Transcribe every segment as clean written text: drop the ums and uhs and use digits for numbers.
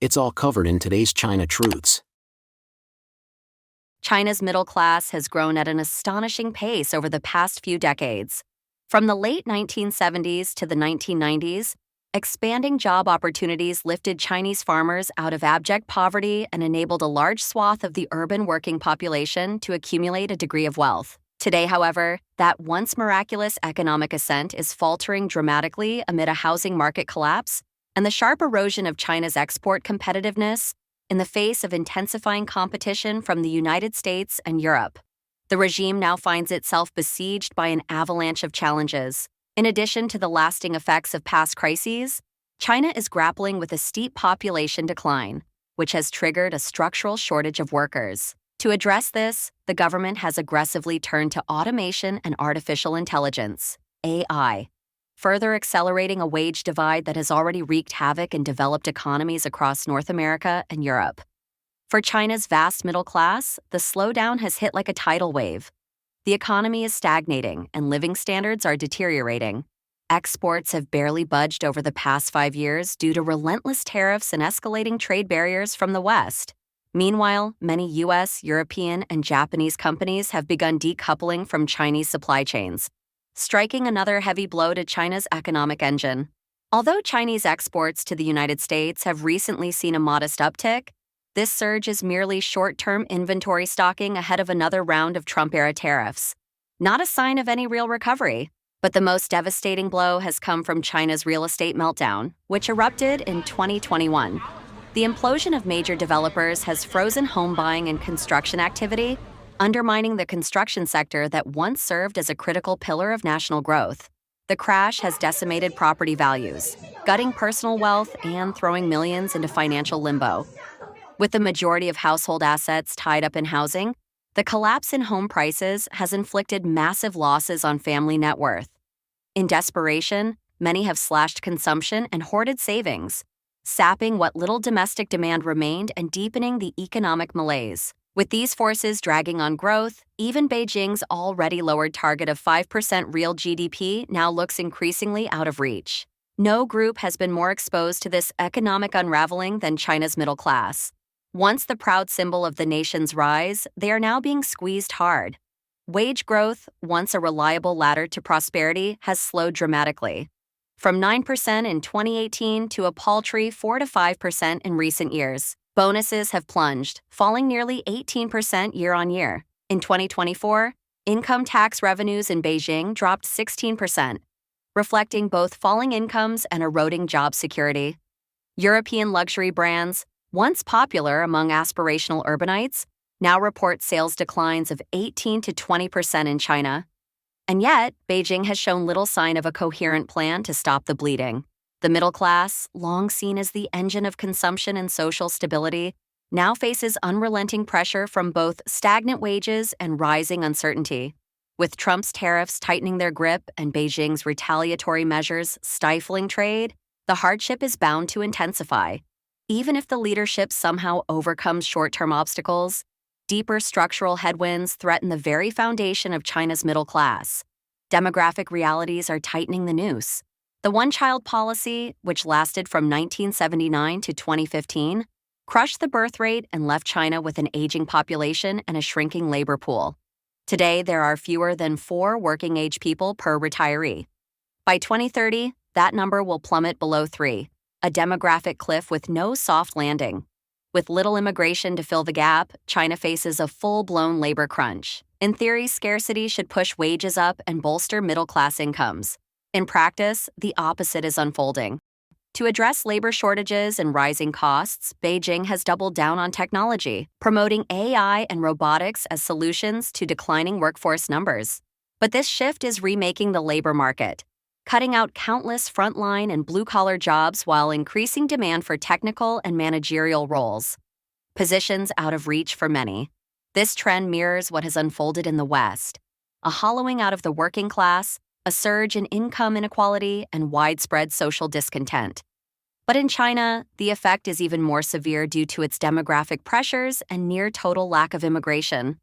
It's all covered in today's China Truths. China's middle class has grown at an astonishing pace over the past few decades. From the late 1970s to the 1990s, expanding job opportunities lifted Chinese farmers out of abject poverty and enabled a large swath of the urban working population to accumulate a degree of wealth. Today, however, that once miraculous economic ascent is faltering dramatically amid a housing market collapse and the sharp erosion of China's export competitiveness in the face of intensifying competition from the United States and Europe. The regime now finds itself besieged by an avalanche of challenges. In addition to the lasting effects of past crises, China is grappling with a steep population decline, which has triggered a structural shortage of workers. To address this, the government has aggressively turned to automation and artificial intelligence, AI, further accelerating a wage divide that has already wreaked havoc in developed economies across North America and Europe. For China's vast middle class, the slowdown has hit like a tidal wave. The economy is stagnating and living standards are deteriorating. Exports have barely budged over the past 5 years due to relentless tariffs and escalating trade barriers from the West. Meanwhile, many U.S., European, and Japanese companies have begun decoupling from Chinese supply chains, striking another heavy blow to China's economic engine. Although Chinese exports to the United States have recently seen a modest uptick, this surge is merely short-term inventory stocking ahead of another round of Trump-era tariffs. Not a sign of any real recovery. But the most devastating blow has come from China's real estate meltdown, which erupted in 2021. The implosion of major developers has frozen home buying and construction activity, undermining the construction sector that once served as a critical pillar of national growth. The crash has decimated property values, gutting personal wealth and throwing millions into financial limbo. With the majority of household assets tied up in housing, the collapse in home prices has inflicted massive losses on family net worth. In desperation, many have slashed consumption and hoarded savings, sapping what little domestic demand remained and deepening the economic malaise. With these forces dragging on growth, even Beijing's already lowered target of 5% real GDP now looks increasingly out of reach. No group has been more exposed to this economic unraveling than China's middle class. Once the proud symbol of the nation's rise, they are now being squeezed hard. Wage growth, once a reliable ladder to prosperity, has slowed dramatically. From 9% in 2018 to a paltry 4 to 5% in recent years. Bonuses have plunged, falling nearly 18% year on year. In 2024, income tax revenues in Beijing dropped 16%, reflecting both falling incomes and eroding job security. European luxury brands, once popular among aspirational urbanites, now report sales declines of 18 to 20% in China. And yet, Beijing has shown little sign of a coherent plan to stop the bleeding. The middle class, long seen as the engine of consumption and social stability, now faces unrelenting pressure from both stagnant wages and rising uncertainty. With Trump's tariffs tightening their grip and Beijing's retaliatory measures stifling trade, the hardship is bound to intensify. Even if the leadership somehow overcomes short-term obstacles, deeper structural headwinds threaten the very foundation of China's middle class. Demographic realities are tightening the noose. The one-child policy, which lasted from 1979 to 2015, crushed the birth rate and left China with an aging population and a shrinking labor pool. Today, there are fewer than 4 working-age people per retiree. By 2030, that number will plummet below 3. A demographic cliff with no soft landing. With little immigration to fill the gap, China faces a full-blown labor crunch. In theory, scarcity should push wages up and bolster middle-class incomes. In practice, the opposite is unfolding. To address labor shortages and rising costs, Beijing has doubled down on technology, promoting AI and robotics as solutions to declining workforce numbers. But this shift is remaking the labor market, cutting out countless frontline and blue-collar jobs while increasing demand for technical and managerial roles. Positions out of reach for many. This trend mirrors what has unfolded in the West, a hollowing out of the working class, a surge in income inequality, and widespread social discontent. But in China, the effect is even more severe due to its demographic pressures and near-total lack of immigration.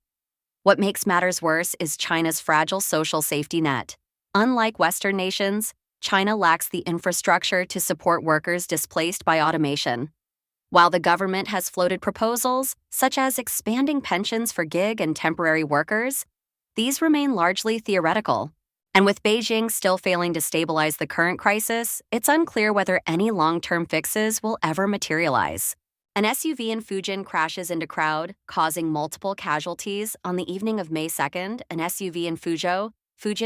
What makes matters worse is China's fragile social safety net. Unlike Western nations, China lacks the infrastructure to support workers displaced by automation. While the government has floated proposals, such as expanding pensions for gig and temporary workers, these remain largely theoretical. And with Beijing still failing to stabilize the current crisis, it's unclear whether any long-term fixes will ever materialize. An SUV in Fujian crashes into crowd, causing multiple casualties. On the evening of May 2nd, an SUV in Fujian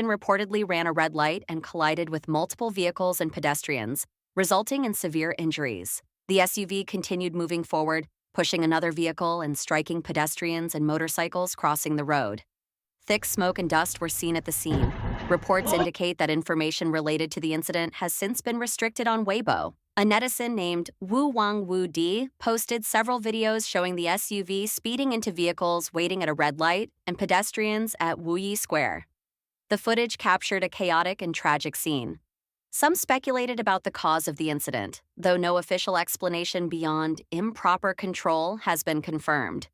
reportedly ran a red light and collided with multiple vehicles and pedestrians, resulting in severe injuries. The SUV continued moving forward, pushing another vehicle and striking pedestrians and motorcycles crossing the road. Thick smoke and dust were seen at the scene. Reports indicate that information related to the incident has since been restricted on Weibo. A netizen named Wu Wang Wu Di posted several videos showing the SUV speeding into vehicles waiting at a red light and pedestrians at Wuyi Square. The footage captured a chaotic and tragic scene. Some speculated about the cause of the incident, though no official explanation beyond improper control has been confirmed.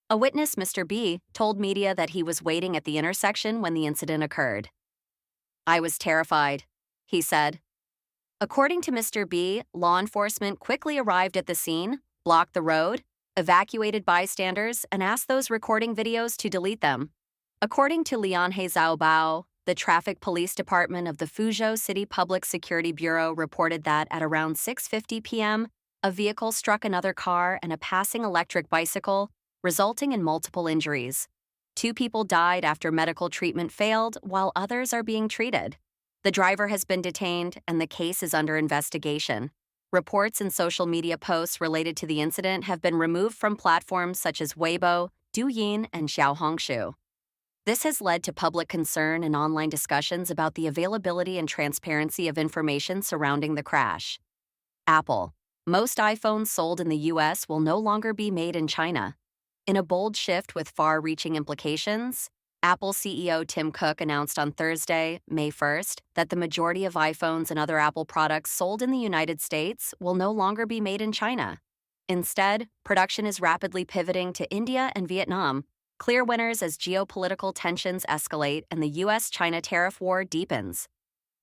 A witness, Mr. B, told media that he was waiting at the intersection when the incident occurred. "I was terrified," he said. According to Mr. B, law enforcement quickly arrived at the scene, blocked the road, evacuated bystanders, and asked those recording videos to delete them. According to Lianhe Zhaobao, the Traffic Police Department of the Fuzhou City Public Security Bureau reported that at around 6:50 p.m., a vehicle struck another car and a passing electric bicycle, resulting in multiple injuries. 2 people died after medical treatment failed, while others are being treated. The driver has been detained, and the case is under investigation. Reports and social media posts related to the incident have been removed from platforms such as Weibo, Douyin, and Xiaohongshu. This has led to public concern and online discussions about the availability and transparency of information surrounding the crash. Apple. Most iPhones sold in the U.S. will no longer be made in China. In a bold shift with far-reaching implications, Apple CEO Tim Cook announced on Thursday, May 1st, that the majority of iPhones and other Apple products sold in the United States will no longer be made in China. Instead, production is rapidly pivoting to India and Vietnam, clear winners as geopolitical tensions escalate and the U.S.-China tariff war deepens.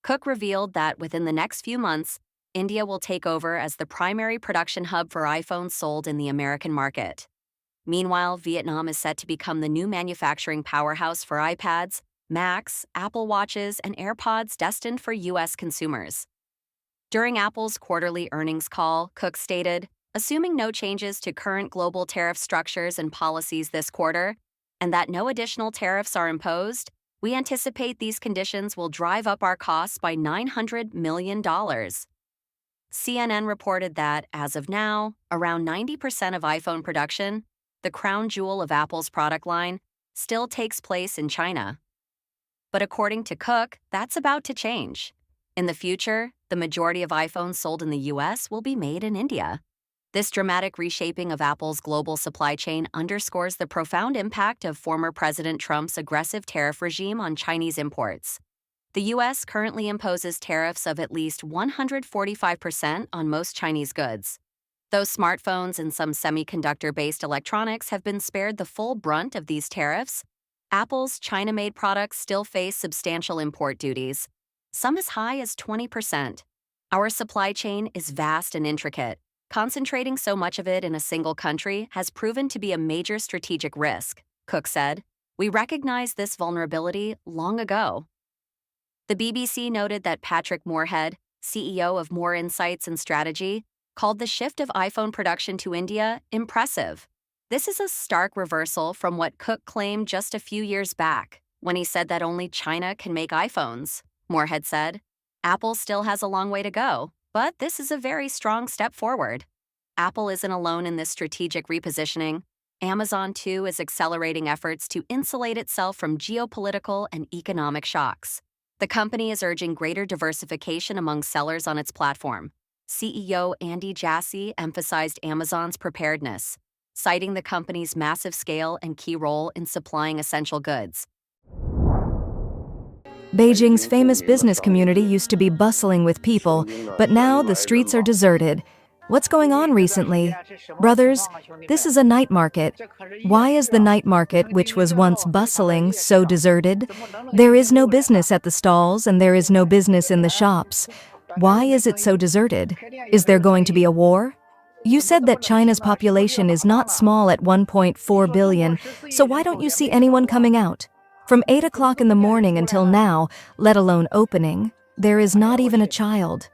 Cook revealed that within the next few months, India will take over as the primary production hub for iPhones sold in the American market. Meanwhile, Vietnam is set to become the new manufacturing powerhouse for iPads, Macs, Apple Watches, and AirPods destined for U.S. consumers. During Apple's quarterly earnings call, Cook stated, "Assuming no changes to current global tariff structures and policies this quarter, and that no additional tariffs are imposed, we anticipate these conditions will drive up our costs by $900 million. CNN reported that, as of now, around 90% of iPhone production, the crown jewel of Apple's product line, still takes place in China. But according to Cook, that's about to change. In the future, the majority of iPhones sold in the U.S. will be made in India. This dramatic reshaping of Apple's global supply chain underscores the profound impact of former President Trump's aggressive tariff regime on Chinese imports. The U.S. currently imposes tariffs of at least 145% on most Chinese goods. Though smartphones and some semiconductor-based electronics have been spared the full brunt of these tariffs, Apple's China-made products still face substantial import duties, some as high as 20%. Our supply chain is vast and intricate. Concentrating so much of it in a single country has proven to be a major strategic risk, Cook said. We recognized this vulnerability long ago. The BBC noted that Patrick Moorhead, CEO of Moore Insights and Strategy, called the shift of iPhone production to India impressive. This is a stark reversal from what Cook claimed just a few years back, when he said that only China can make iPhones. Moorhead said, "Apple still has a long way to go, but this is a very strong step forward." Apple isn't alone in this strategic repositioning. Amazon, too, is accelerating efforts to insulate itself from geopolitical and economic shocks. The company is urging greater diversification among sellers on its platform. CEO Andy Jassy emphasized Amazon's preparedness, citing the company's massive scale and key role in supplying essential goods. Beijing's famous business community used to be bustling with people, but now the streets are deserted. What's going on recently? Brothers, this is a night market. Why is the night market, which was once bustling, so deserted? There is no business at the stalls and there is no business in the shops. Why is it so deserted? Is there going to be a war? You said that China's population is not small at 1.4 billion, so why don't you see anyone coming out? From 8 o'clock in the morning until now, let alone opening, there is not even a child.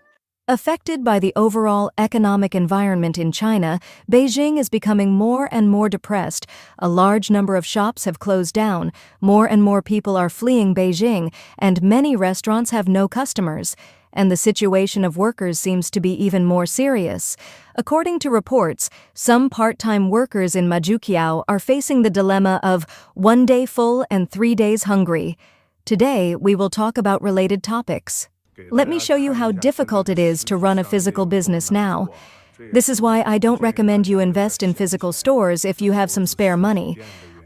Affected by the overall economic environment in China, Beijing is becoming more and more depressed. A large number of shops have closed down, more and more people are fleeing Beijing, and many restaurants have no customers. And the situation of workers seems to be even more serious. According to reports, some part-time workers in Majukiao are facing the dilemma of 1 day full and 3 days hungry. Today, we will talk about related topics. Let me show you how difficult it is to run a physical business now. This is why I don't recommend you invest in physical stores if you have some spare money.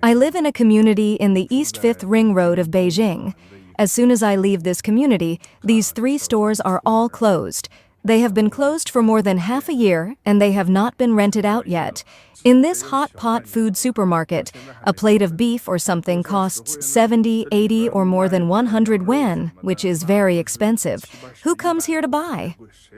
I live in a community in the East 5th Ring Road of Beijing. As soon as I leave this community, these 3 stores are all closed. They have been closed for more than half a year, and they have not been rented out yet. In this hot pot food supermarket, a plate of beef or something costs 70, 80, or more than 100 yuan, which is very expensive. Who comes here to buy?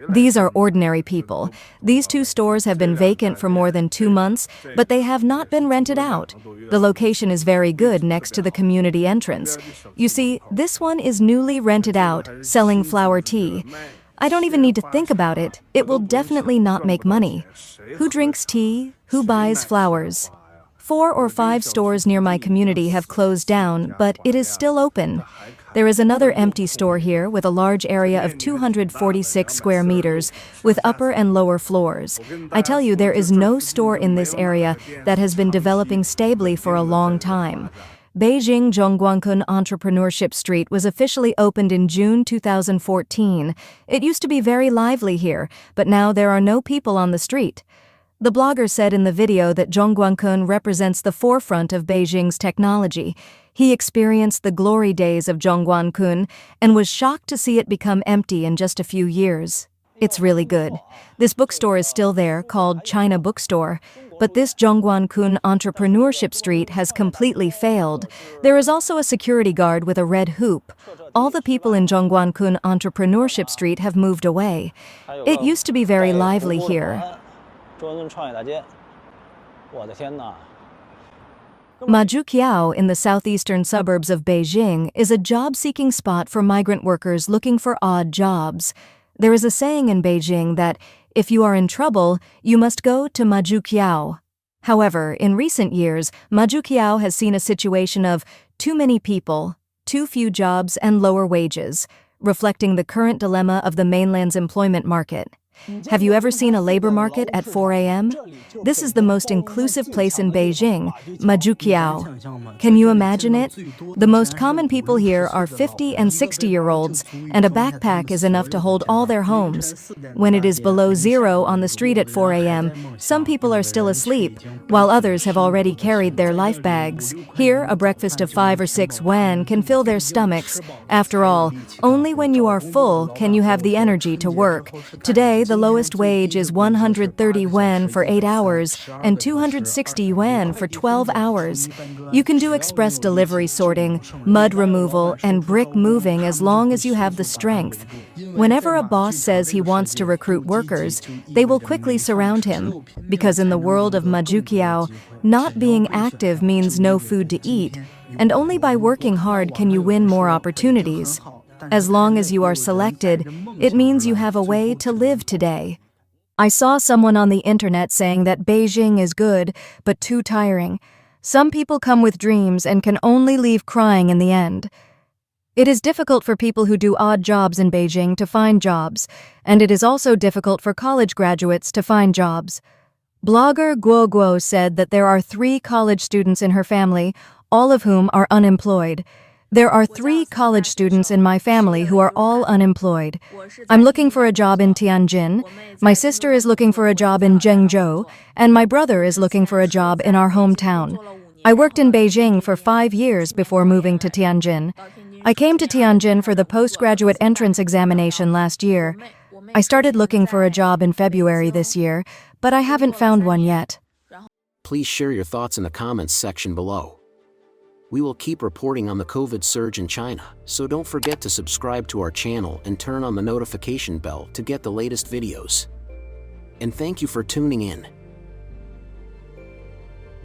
These are ordinary people. These 2 stores have been vacant for more than 2 months, but they have not been rented out. The location is very good next to the community entrance. You see, this one is newly rented out, selling flower tea. I don't even need to think about it. It will definitely not make money. Who drinks tea? Who buys flowers? 4 or 5 stores near my community have closed down, but it is still open. There is another empty store here with a large area of 246 square meters with upper and lower floors. I tell you, there is no store in this area that has been developing stably for a long time. Beijing Zhongguancun Entrepreneurship Street was officially opened in June 2014. It used to be very lively here, but now there are no people on the street. The blogger said in the video that Zhongguancun represents the forefront of Beijing's technology. He experienced the glory days of Zhongguancun and was shocked to see it become empty in just a few years. It's really good. This bookstore is still there, called China Bookstore. But this Zhongguancun Entrepreneurship Street has completely failed. There is also a security guard with a red hoop. All the people in Zhongguancun Entrepreneurship Street have moved away. It used to be very lively here. Majukiao in the southeastern suburbs of Beijing is a job-seeking spot for migrant workers looking for odd jobs. There is a saying in Beijing that if you are in trouble, you must go to Majukiao. However, in recent years, Majukiao has seen a situation of too many people, too few jobs, and lower wages, reflecting the current dilemma of the mainland's employment market. Have you ever seen a labor market at 4 a.m.? This is the most inclusive place in Beijing, Majukiao. Can you imagine it? The most common people here are 50 and 60-year-olds, and a backpack is enough to hold all their homes. When it is below zero on the street at 4 a.m., some people are still asleep, while others have already carried their life bags. Here, a breakfast of 5 or 6 yuan can fill their stomachs. After all, only when you are full can you have the energy to work. Today, the lowest wage is 130 yuan for 8 hours and 260 yuan for 12 hours. You can do express delivery sorting, mud removal, and brick moving as long as you have the strength. Whenever a boss says he wants to recruit workers, they will quickly surround him, because in the world of Majukiao, not being active means no food to eat, and only by working hard can you win more opportunities. As long as you are selected, it means you have a way to live today. I saw someone on the internet saying that Beijing is good, but too tiring. Some people come with dreams and can only leave crying in the end. It is difficult for people who do odd jobs in Beijing to find jobs, and it is also difficult for college graduates to find jobs. Blogger Guo Guo said that there are 3 college students in her family, all of whom are unemployed. There are 3 college students in my family who are all unemployed. I'm looking for a job in Tianjin, my sister is looking for a job in Zhengzhou, and my brother is looking for a job in our hometown. I worked in Beijing for 5 years before moving to Tianjin. I came to Tianjin for the postgraduate entrance examination last year. I started looking for a job in February this year, but I haven't found one yet. Please share your thoughts in the comments section below. We will keep reporting on the COVID surge in China, so don't forget to subscribe to our channel and turn on the notification bell to get the latest videos. and thank you for tuning in.